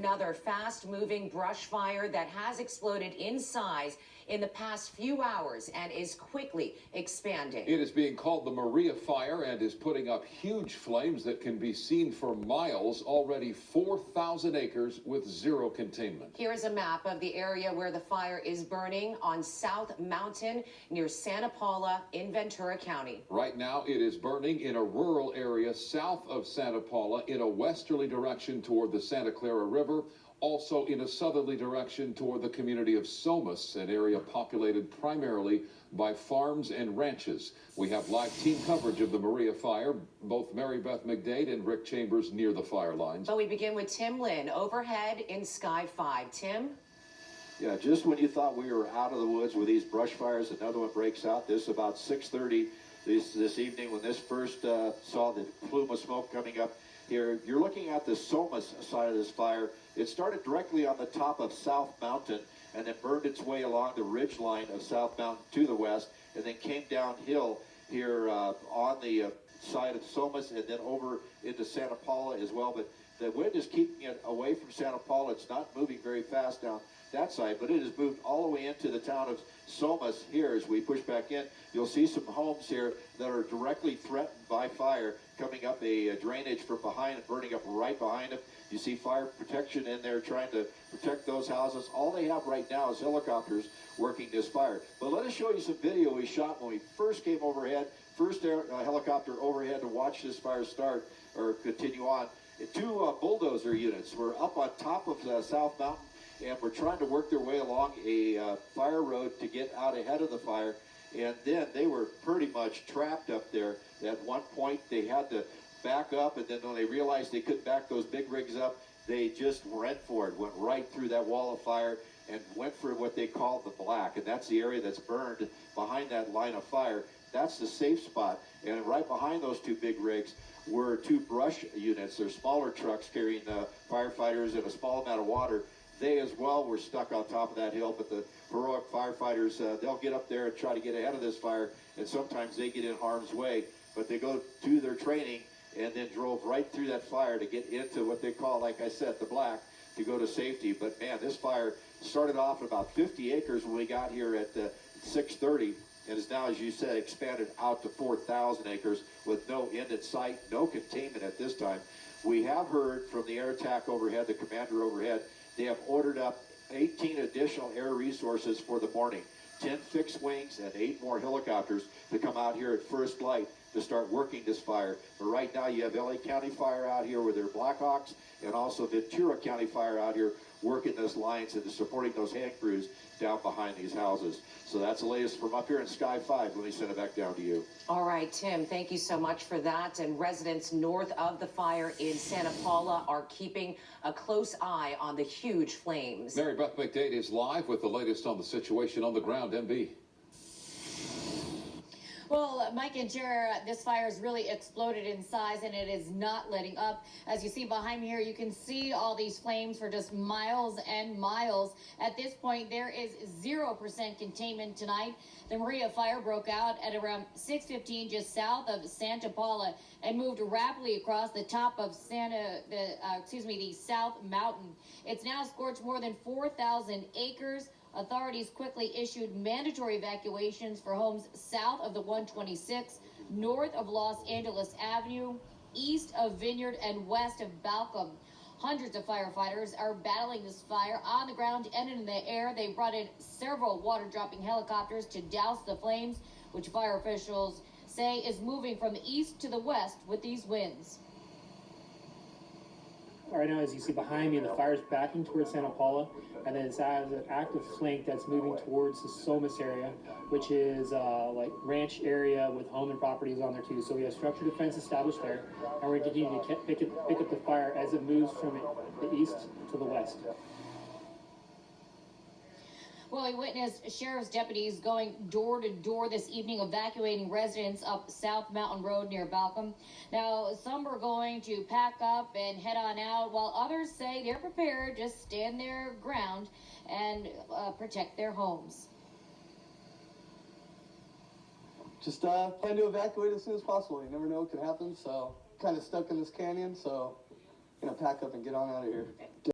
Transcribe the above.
another fast-moving brush fire that has exploded in size in the past few hours and is quickly expanding. It is being called the Maria Fire and is putting up huge flames that can be seen for miles. Already 4,000 acres with zero containment. Here is a map of the area where the fire is burning on South Mountain near Santa Paula in Ventura County. Right now it is burning in a rural area south of Santa Paula in a westerly direction toward the Santa Clara River. Also in a southerly direction toward the community of Somis, an area populated primarily by farms and ranches. We have live team coverage of the Maria Fire, both Mary Beth McDade and Rick Chambers near the fire lines. But we begin with Tim Lynn overhead in Sky 5. Tim? Yeah, just when you thought we were out of the woods with these brush fires, another one breaks out. This is about 6:30 this evening when this first saw the plume of smoke coming up here. You're looking at the Somis side of this fire. It started directly on the top of South Mountain and then burned its way along the ridge line of South Mountain to the west and then came downhill here on the side of Somis and then over into Santa Paula as well. But the wind is keeping it away from Santa Paula. It's not moving very fast down that side, but it has moved all the way into the town of Somis here. As we push back in, you'll see some homes here that are directly threatened by fire coming up a drainage from behind and burning up right behind them. You see fire protection in there trying to protect those houses. All they have right now is helicopters working this fire. But let us show you some video we shot when we first came overhead, first helicopter overhead to watch this fire start or continue on. Two bulldozer units were up on top of South Mountain and were trying to work their way along a fire road to get out ahead of the fire. And then they were pretty much trapped up there. At one point, they had to back up, and then when they realized they couldn't back those big rigs up, they just went for it, went right through that wall of fire and went for what they call the black. And that's the area that's burned behind that line of fire. That's the safe spot. And right behind those two big rigs were two brush units. They're smaller trucks carrying firefighters and a small amount of water. They as well were stuck on top of that hill, but the heroic firefighters, they'll get up there and try to get ahead of this fire, and sometimes they get in harm's way, but they go do their training and then drove right through that fire to get into what they call, like I said, the black, to go to safety. But man, this fire started off at about 50 acres when we got here at 6:30, and is now, as you said, expanded out to 4,000 acres with no end in sight, no containment at this time. We have heard from the air attack overhead, the commander overhead, they have ordered up 18 additional air resources for the morning, 10 fixed wings and 8 more helicopters to come out here at first light to start working this fire. But right now you have LA County Fire out here with their Blackhawks and also Ventura County Fire out here working those lines and supporting those hand crews down behind these houses. So that's the latest from up here in Sky 5. Let me send it back down to you. All right, Tim, thank you so much for that. And residents north of the fire in Santa Paula are keeping a close eye on the huge flames. Mary Beth McDade is live with the latest on the situation on the ground. MB. Well, Mike and Jer, this fire has really exploded in size and it is not letting up. As you see behind me here, you can see all these flames for just miles and miles. At this point, there is 0% containment tonight. The Maria fire broke out at around 6:15 just south of Santa Paula and moved rapidly across the top of the South Mountain. It's now scorched more than 4,000 acres. Authorities quickly issued mandatory evacuations for homes south of the 126, north of Los Angeles Avenue, east of Vineyard, and west of Balcom. Hundreds of firefighters are battling this fire on the ground and in the air. They brought in several water-dropping helicopters to douse the flames, which fire officials say is moving from the east to the west with these winds. Right now, as you see behind me, the fire's backing towards Santa Paula, and then it has an active flank that's moving towards the Somis area, which is like ranch area with home and properties on there too. So we have structured defense established there, and we're continuing to pick up the fire as it moves from the east to the west. Well, we witnessed sheriff's deputies going door to door this evening, evacuating residents up South Mountain Road near Balcom. Now, some were going to pack up and head on out, while others say they're prepared, just stand their ground and protect their homes. Just plan to evacuate as soon as possible. You never know what could happen, so kind of stuck in this canyon, so gonna pack up and get on out of here.